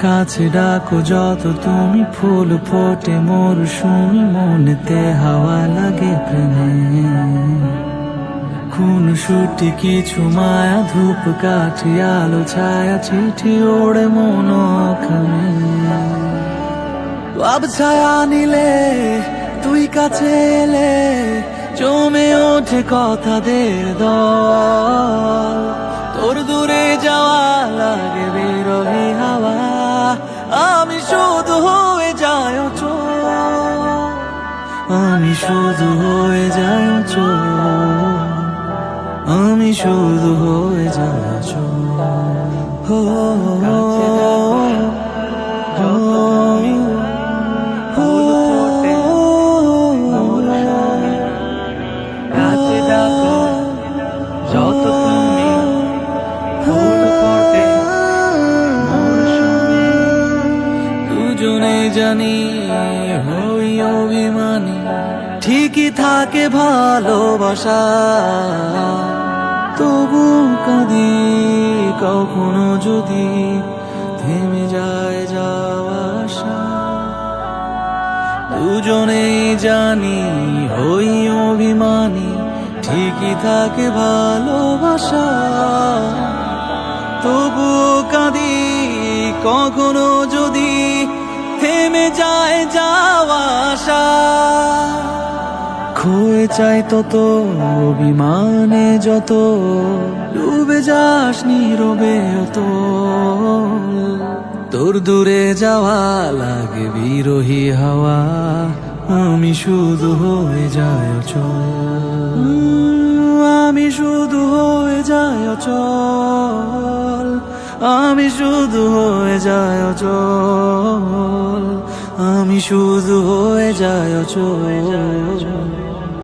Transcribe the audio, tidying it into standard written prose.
কাছে ডাকো যত তুমি, ফুল ফোটে মরশুমি, মনেতে হাওয়া লাগে প্রেমে। খুন সুটি কিছু মায়া, ধূপ কাঠি আলো ছায়া, চিঠি ওড়ে মনখানে। আব ছায়া নিলে তুই কাছে এলে, জমে ওঠে কথাদের দল। তোর দূরে যাওয়া লাগে বিরহী হাওয়া, আমি শুধু হয়ে যাই অচল, আমি শুধু হয়ে যাই অচল, আমি শুধু হয়ে যাই অচল। হো যত তুমি ফুল ফোটে মরশুমে। দুজনে জানি হই অভিমানী, ঠিকই থাকে ভালোবাসা। তবু কাঁদি কখনো যদি থেমে যায় যাওয়া আশা। দুজনেই জানি হই অভিমানী, ঠিকই থাকে ভালোবাসা। তবু কাঁদি কখনো যদি থেমে যায় যাওয়া আশা। খয়ে চাই তত অভিমানে যত, ডুবে যাস নীরবে অত। তোর দূরে যাওয়া লাগে বিরহী হাওয়া, আমি শুধু হয়ে যাই অচল, আমি শুধু হয়ে যাই অচল, আমি শুধু হয়ে যাই অচল, আমি শুধু হয়ে যাই অচল।